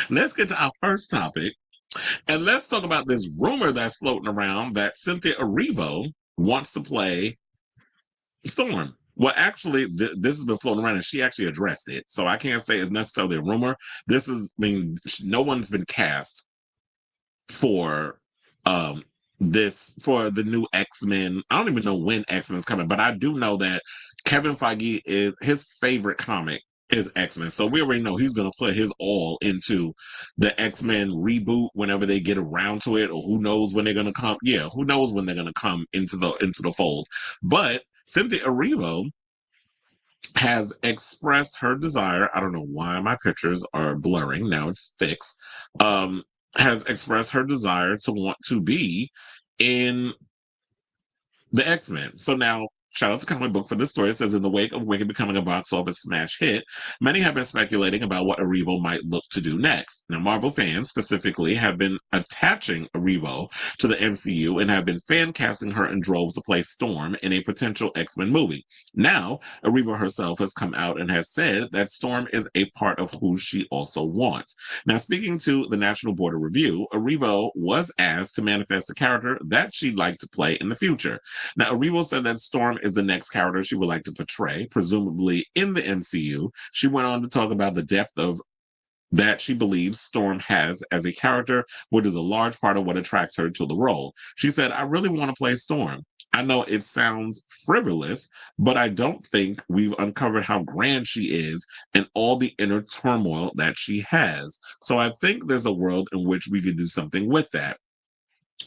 Let's get to our first topic. And let's talk about this rumor that's floating around that Cynthia Erivo wants to play Storm. Well, actually, this has been floating around, and she actually addressed it. So I can't say it's necessarily a rumor. This is, I mean, no one's been cast for um this for the new X-Men. I don't even know when X-Men is coming, but I do know that Kevin Feige is his favorite comic is X-Men. So we already know he's going to put his all into the X-Men reboot whenever they get around to it, or who knows when they're going to come. Yeah, who knows when they're going to come into the fold. But Cynthia Erivo has expressed her desire. I don't know why my pictures are blurring. Now it's fixed. Um, has expressed her desire to want to be in the X-Men. So now, shout out to Comic Book for this story. It says, in the wake of Wicked becoming a box office smash hit, many have been speculating about what Erivo might look to do next. Now, Marvel fans specifically have been attaching Erivo to the MCU and have been fan casting her in droves to play Storm in a potential X-Men movie. Now, Erivo herself has come out and has said that Storm is a part of who she also wants. Now, speaking to the National Board of Review, Erivo was asked to manifest a character that she'd like to play in the future. Now, Erivo said that Storm is the next character she would like to portray, presumably in the MCU. She went on to talk about the depth of that she believes Storm has as a character, which is a large part of what attracts her to the role. She said, I really want to play Storm. I know it sounds frivolous, but I don't think we've uncovered how grand she is and all the inner turmoil that she has. So I think there's a world in which we could do something with that.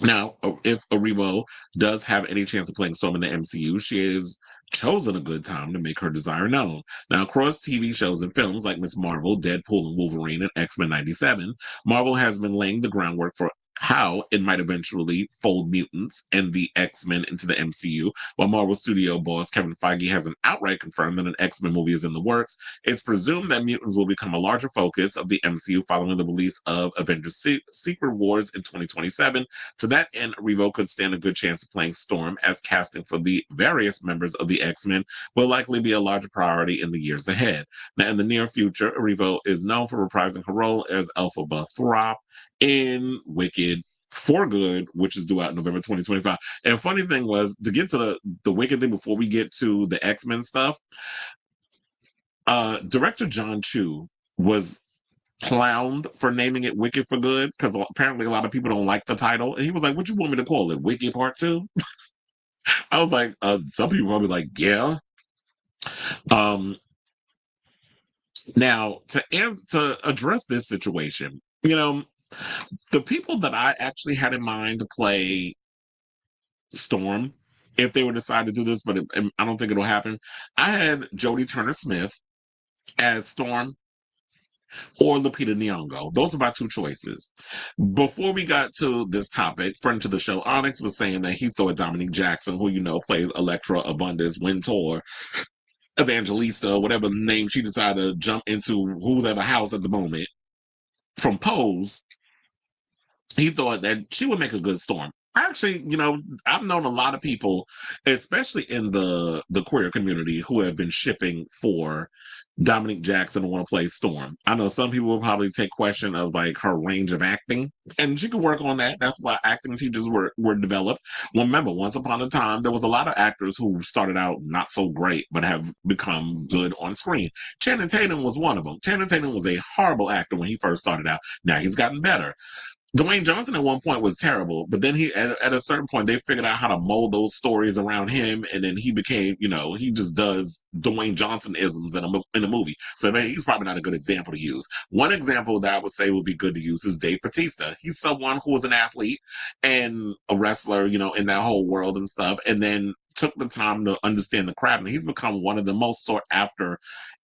Now, if Erivo does have any chance of playing Storm in the MCU, she has chosen a good time to make her desire known. Now, across TV shows and films like Ms. Marvel, Deadpool and Wolverine, and X-Men 97, Marvel has been laying the groundwork for how it might eventually fold mutants and the X-Men into the MCU. While Marvel Studio boss Kevin Feige hasn't outright confirmed that an X-Men movie is in the works, it's presumed that mutants will become a larger focus of the MCU following the release of Avengers Secret Wars in 2027. To that end, Revo could stand a good chance of playing Storm, as casting for the various members of the X-Men will likely be a larger priority in the years ahead. Now, in the near future, Revo is known for reprising her role as Elphaba Throp in Wicked for Good, which is due out in November 2025. And funny thing was, to get to the Wicked thing before we get to the X-Men stuff, director John Chu was clowned for naming it Wicked for Good, because apparently a lot of people don't like the title. And he was like, what you want me to call it? Wicked Part 2? I was like, some people probably like, yeah. Now, to address this situation, the people that I actually had in mind to play Storm, if they would decide to do this, but I don't think it'll happen, I had Jodie Turner-Smith as Storm, or Lupita Nyong'o. Those are my two choices. Before we got to this topic, friend to the show, Onyx was saying that he thought Dominique Jackson, who plays Elektra, Abundance, Wintour, Evangelista, whatever name she decided to jump into whoever house at the moment, from Pose, he thought that she would make a good Storm. Actually, I've known a lot of people, especially in the queer community, who have been shipping for Dominique Jackson to want to play Storm. I know some people will probably take question of like her range of acting, and she could work on that. That's why acting teachers were developed. Well, remember, once upon a time, there was a lot of actors who started out not so great, but have become good on screen. Channing Tatum was one of them. Channing Tatum was a horrible actor when he first started out. Now he's gotten better. Dwayne Johnson at one point was terrible, but then he, at a certain point, they figured out how to mold those stories around him, and then he became, he just does Dwayne Johnson isms in a movie. So he's probably not a good example to use. One example that I would say would be good to use is Dave Bautista. He's someone who was an athlete and a wrestler, in that whole world and stuff, and then took the time to understand the craft, and he's become one of the most sought after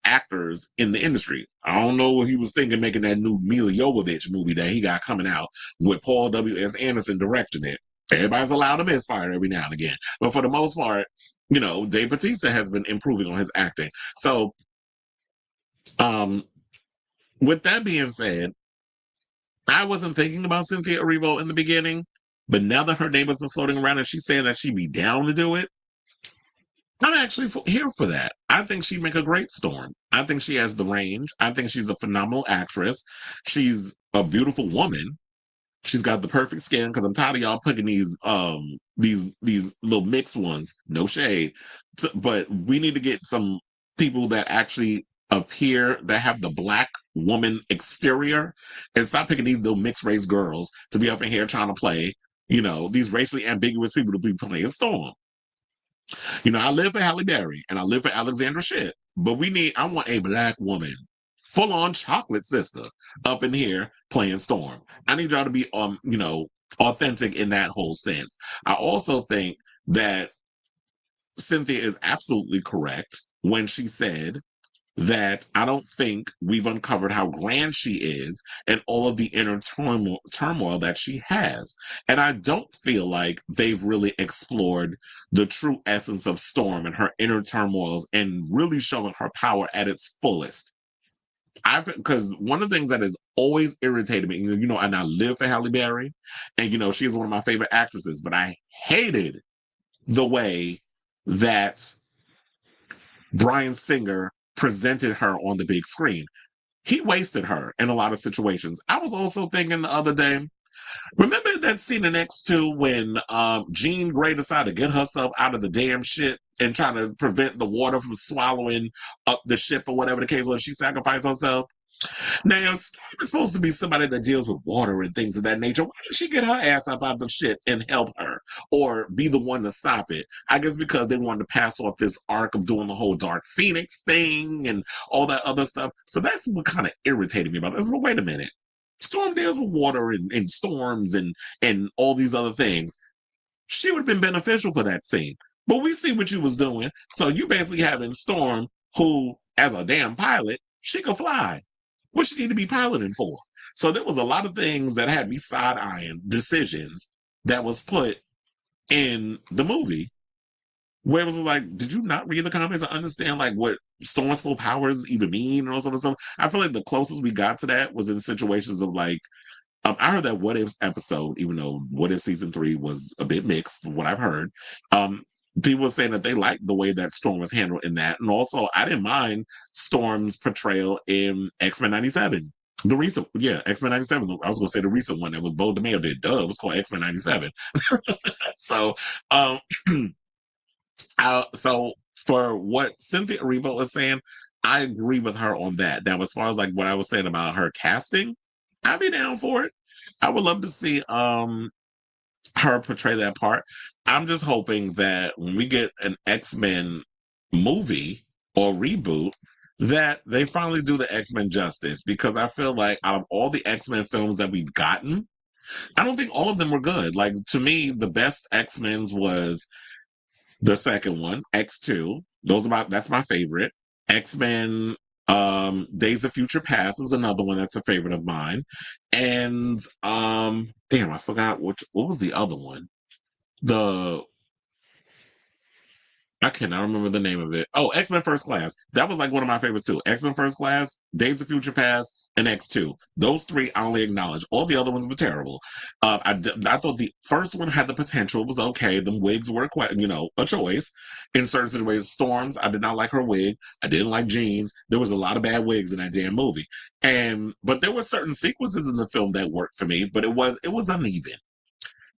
actors in the industry. I don't know what he was thinking making that new Mila Jovovich movie that he got coming out with Paul W.S. Anderson directing it. Everybody's allowed to misfire every now and again. But for the most part, Dave Bautista has been improving on his acting. So, with that being said, I wasn't thinking about Cynthia Erivo in the beginning, but now that her name has been floating around and she's saying that she'd be down to do it, I'm actually here for that. I think she'd make a great Storm. I think she has the range. I think she's a phenomenal actress. She's a beautiful woman. She's got the perfect skin because I'm tired of y'all picking these little mixed ones. No shade, but we need to get some people that actually appear that have the black woman exterior, and stop picking these little mixed race girls to be up in here trying to play. These racially ambiguous people to be playing Storm. I live for Halle Berry and I live for Alexandra Shipp, but I want a black woman, full on chocolate sister, up in here playing Storm. I need y'all to be, authentic in that whole sense. I also think that Cynthia is absolutely correct when she said that I don't think we've uncovered how grand she is and all of the inner turmoil that she has. And I don't feel like they've really explored the true essence of Storm and her inner turmoils and really showing her power at its fullest. Because one of the things that has always irritated me, and I live for Halle Berry, and she's one of my favorite actresses, but I hated the way that Bryan Singer presented her on the big screen. He wasted her in a lot of situations. I was also thinking the other day, remember that scene in X2 when Jean Grey decided to get herself out of the damn shit and trying to prevent the water from swallowing up the ship or whatever the case was, she sacrificed herself? Now, Storm is supposed to be somebody that deals with water and things of that nature. Why did she get her ass up out of the shit and help her or be the one to stop it? I guess because they wanted to pass off this arc of doing the whole Dark Phoenix thing and all that other stuff. So that's what kind of irritated me about this. But wait a minute. Storm deals with water and storms and all these other things. She would have been beneficial for that scene. But we see what you was doing. So you basically having Storm, who, as a damn pilot, she could fly. What she need to be piloting for? So there was a lot of things that had me side-eyeing decisions that was put in the movie where it was like, did you not read the comments and understand like what Storm's full powers even mean and all this other stuff? I feel like the closest we got to that was in situations of like, I heard that What If episode, even though What If season 3 was a bit mixed from what I've heard. People were saying that they liked the way that Storm was handled in that. And also, I didn't mind Storm's portrayal in X-Men 97. The recent, yeah, X-Men 97. I was going to say the recent one that was Bo DeMeo did. Duh, it was called X-Men 97. So, um, so for what Cynthia Erivo is saying, I agree with her on that. Now, as far as like what I was saying about her casting, I'd be down for it. I would love to see her portray that part. I'm just hoping that when we get an X-Men movie or reboot, that they finally do the X-Men justice, because I feel like out of all the X-Men films that we've gotten, I don't think all of them were good. Like, to me, the best X-Men's was the second one, X2. That's my favorite. X-Men Days of Future Past is another one that's a favorite of mine. And damn, I forgot what was the other one. The I cannot remember the name of it. Oh, X-Men First Class. That was like one of my favorites too. X-Men First Class, Days of Future Past, and X2. Those three I only acknowledge. All the other ones were terrible. I thought the first one had the potential. It was okay. The wigs were quite, a choice in certain situations. Storms, I did not like her wig. I didn't like Jeans. There was a lot of bad wigs in that damn movie. But there were certain sequences in the film that worked for me, but it was uneven.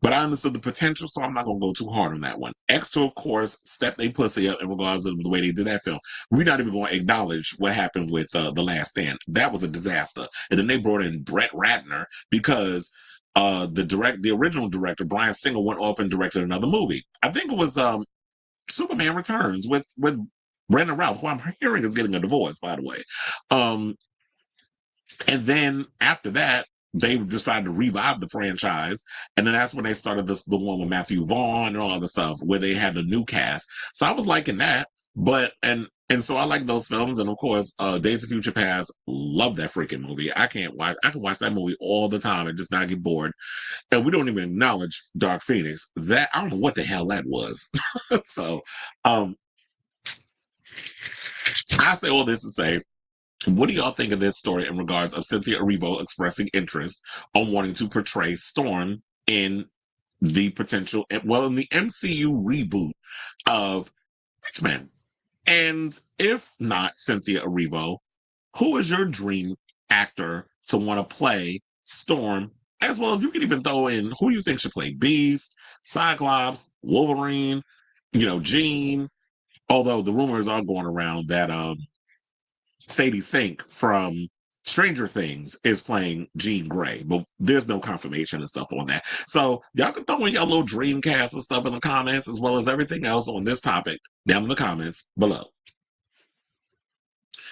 But I understood the potential, so I'm not going to go too hard on that one. X2, of course, stepped they pussy up in regards to the way they did that film. We're not even going to acknowledge what happened with The Last Stand. That was a disaster. And then they brought in Brett Ratner because the original director, Bryan Singer, went off and directed another movie. I think it was Superman Returns with Brandon Routh, who I'm hearing is getting a divorce, by the way. And then after that, they decided to revive the franchise, and then that's when they started the one with Matthew Vaughn and all the stuff where they had the new cast. So I was liking that, but and so I like those films, and of course, Days of Future Past. Love that freaking movie. I can watch that movie all the time and just not get bored. And we don't even acknowledge Dark Phoenix. That I don't know what the hell that was. So, I say all this to say, what do y'all think of this story in regards of Cynthia Erivo expressing interest on wanting to portray Storm in the in the MCU reboot of X-Men? And if not Cynthia Erivo, who is your dream actor to want to play Storm? As well as you can even throw in who you think should play Beast, Cyclops, Wolverine, Jean. Although the rumors are going around that Sadie Sink from Stranger Things is playing Jean Grey, but there's no confirmation and stuff on that. So y'all can throw in your little dream cast and stuff in the comments, as well as everything else on this topic down in the comments below.